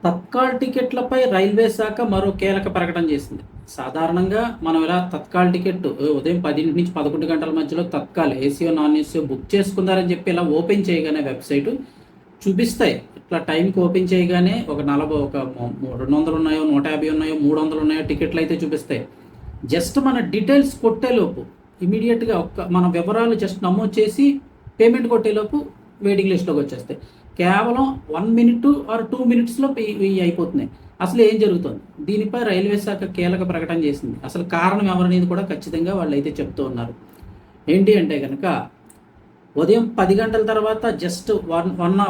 Tatkal టికెట్లపై railway శాఖ మరో కీలక ప్రకటన చేసింది. సాధారణంగా మనం ఇలా తత్కాల్ టికెట్ ఉదయం 10 నుంచి 11 గంటల మధ్యలో తత్కాల్ ఏసీయో, నాన్ ఏసీయో బుక్ చేసుకుందారని చెప్పి ఇలా ఓపెన్ చేయగానే వెబ్సైటు చూపిస్తాయి. ఇట్లా టైంకి ఓపెన్ చేయగానే ఒక 40 ఒక 200 ఉన్నాయో, 150 ఉన్నాయో, 300 ఉన్నాయో టికెట్లు అయితే చూపిస్తాయి. జస్ట్ మన డీటెయిల్స్ కొట్టేలోపు ఇమీడియట్గా మన వివరాలు జస్ట్ నమోదు చేసి పేమెంట్ కొట్టేలోపు వెయిటింగ్ లిస్ట్లోకి వచ్చేస్తాయి. కేవలం 1 మినిట్ ఆర్ 2 మినిట్స్లో ఇవి అయిపోతున్నాయి. అసలు ఏం జరుగుతుంది? దీనిపై రైల్వే శాఖ కీలక ప్రకటన చేసింది. అసలు కారణం ఎవరనేది కూడా ఖచ్చితంగా వాళ్ళు అయితే చెప్తూ ఉన్నారు. ఏంటి అంటే కనుక ఉదయం 10 గంటల తర్వాత జస్ట్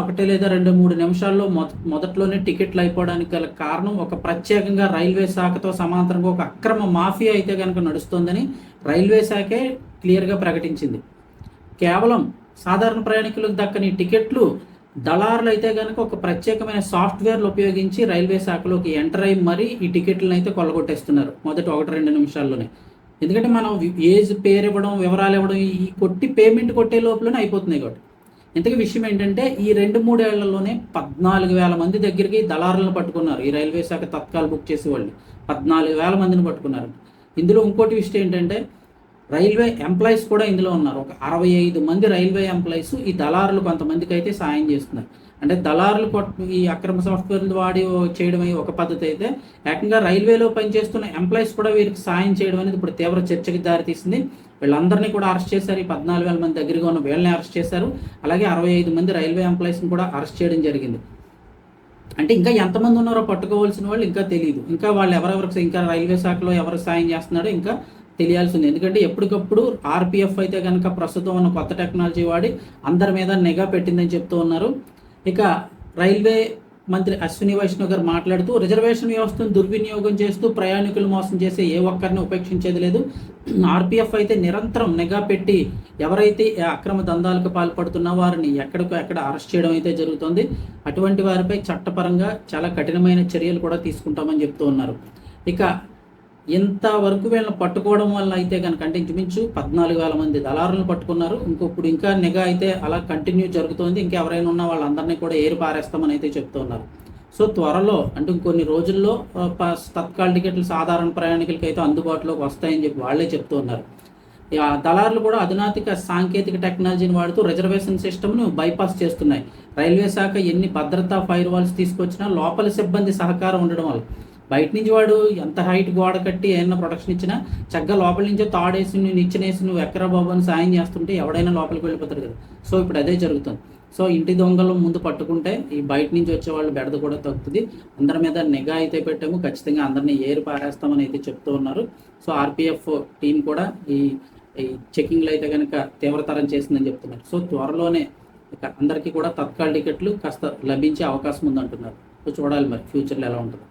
ఒకటి లేదా 2-3 నిమిషాల్లో మొదట్లోనే టికెట్లు అయిపోవడానికి గల కారణం ఒక ప్రత్యేకంగా రైల్వే శాఖతో సమాంతరంగా ఒక అక్రమ మాఫియా అయితే కనుక నడుస్తుందని రైల్వే శాఖే క్లియర్గా ప్రకటించింది. కేవలం సాధారణ ప్రయాణికులకు దక్కని టికెట్లు దళారులు అయితే కనుక ఒక ప్రత్యేకమైన సాఫ్ట్వేర్లు ఉపయోగించి రైల్వే శాఖలోకి ఎంటర్ అయ్యి మరీ ఈ టికెట్లను అయితే కొల్లగొట్టేస్తున్నారు మొదటి 1-2 నిమిషాల్లోనే. ఎందుకంటే మనం ఏజ్ పేరు ఇవ్వడం, వివరాలు ఇవ్వడం, ఈ కొట్టి పేమెంట్ కొట్టే లోపలనే అయిపోతున్నాయి కాబట్టి. ఇంతకీ విషయం ఏంటంటే ఈ 2-3 ఏళ్లలోనే 14,000 మంది దగ్గరికి దళారులను పట్టుకున్నారు. ఈ రైల్వే శాఖ తత్కాల్ బుక్ చేసే వాళ్ళు 14,000 మందిని పట్టుకున్నారు. ఇందులో ఇంకోటి విషయం ఏంటంటే రైల్వే ఎంప్లాయీస్ కూడా ఇందులో ఉన్నారు. ఒక 65 మంది రైల్వే ఎంప్లాయీస్ ఈ దళారులు కొంతమందికి అయితే సాయం చేస్తున్నారు. అంటే దళారులు ఈ అక్రమ సాఫ్ట్వేర్లు వాడి చేయడం ఒక పద్ధతి అయితే, ఏకంగా రైల్వేలో పనిచేస్తున్న ఎంప్లాయీస్ కూడా వీరికి సాయం చేయడం అనేది ఇప్పుడు తీవ్ర చర్చకి దారితీసింది. వీళ్ళందరినీ కూడా అరెస్ట్ చేశారు. ఈ 14,000 మంది దగ్గరగా ఉన్న వీళ్ళని అరెస్ట్ చేశారు. అలాగే 65 మంది రైల్వే ఎంప్లాయీస్ని కూడా అరెస్ట్ చేయడం జరిగింది. అంటే ఇంకా ఎంతమంది ఉన్నారో పట్టుకోవాల్సిన వాళ్ళు ఇంకా తెలియదు. ఇంకా వాళ్ళు ఎవరెవరికి ఇంకా రైల్వే శాఖలో ఎవరు సాయం చేస్తున్నారో ఇంకా తెలియాల్సింది. ఎందుకంటే ఎప్పటికప్పుడు ఆర్పిఎఫ్ అయితే కనుక ప్రస్తుతం ఉన్న కొత్త టెక్నాలజీ వాడి అందరి మీద నిఘా పెట్టిందని చెప్తూ ఉన్నారు. ఇక రైల్వే మంత్రి అశ్విని వైష్ణవ్ గారు మాట్లాడుతూ రిజర్వేషన్ వ్యవస్థను దుర్వినియోగం చేస్తూ ప్రయాణికులు మోసం చేసే ఏ ఒక్కరిని ఉపేక్షించేది లేదు. ఆర్పిఎఫ్ అయితే నిరంతరం నిఘా పెట్టి ఎవరైతే అక్రమ దందాలకు పాల్పడుతున్న వారిని ఎక్కడ అరెస్ట్ చేయడం అయితే జరుగుతుంది. అటువంటి వారిపై చట్టపరంగా చాలా కఠినమైన చర్యలు కూడా తీసుకుంటామని చెప్తూ ఉన్నారు. ఇక ఇంతవరకు వీళ్ళని పట్టుకోవడం వల్ల అయితే కనుక అంటే ఇంచుమించు 14,000 మంది దళారులను పట్టుకున్నారు. ఇప్పుడు ఇంకా నిఘా అయితే అలా కంటిన్యూ జరుగుతోంది. ఇంకా ఎవరైనా ఉన్న వాళ్ళందరినీ కూడా ఏరు పారేస్తామని అయితే చెప్తూ ఉన్నారు. సో త్వరలో అంటే ఇంకొన్ని రోజుల్లో తత్కాల్ టికెట్లు సాధారణ ప్రయాణికులకి అయితే అందుబాటులోకి వస్తాయని చెప్పి వాళ్ళే చెప్తూ ఉన్నారు. దళారులు కూడా అధునాతిక సాంకేతిక టెక్నాలజీని వాడుతూ రిజర్వేషన్ సిస్టమ్ను బైపాస్ చేస్తున్నాయి. రైల్వే శాఖ ఎన్ని భద్రతా ఫైర్ వాల్స్ తీసుకొచ్చినా లోపల సిబ్బంది సహకారం ఉండడం వల్ల బయట నుంచి వాడు ఎంత హైట్ గోడ కట్టి ఏమైనా ప్రొటెక్షన్ ఇచ్చినా చక్కగా లోపల నుంచో తాడేసి నిచ్చెనేసి నువ్వు ఎక్కరా బాబు అని సాయం చేస్తుంటే ఎవడైనా లోపలికి వెళ్ళిపోతారు కదా. సో ఇప్పుడు అదే జరుగుతుంది. సో ఇంటి దొంగలు ముందు పట్టుకుంటే ఈ బయట నుంచి వచ్చే వాళ్ళు బెడద కూడా తగ్గుతుంది. అందరి మీద నిఘా అయితే పెట్టాము, ఖచ్చితంగా అందరినీ ఏరు పారేస్తామని అయితే చెప్తూ ఉన్నారు. సో ఆర్పిఎఫ్ టీం కూడా ఈ చెకింగ్లు అయితే కనుక తీవ్రతరం చేసిందని చెప్తున్నారు. సో త్వరలోనే అందరికీ కూడా తత్కాల్ టికెట్లు కాస్త లభించే అవకాశం ఉందంటున్నారు. సో చూడాలి మరి ఫ్యూచర్లో ఎలా ఉంటుందో.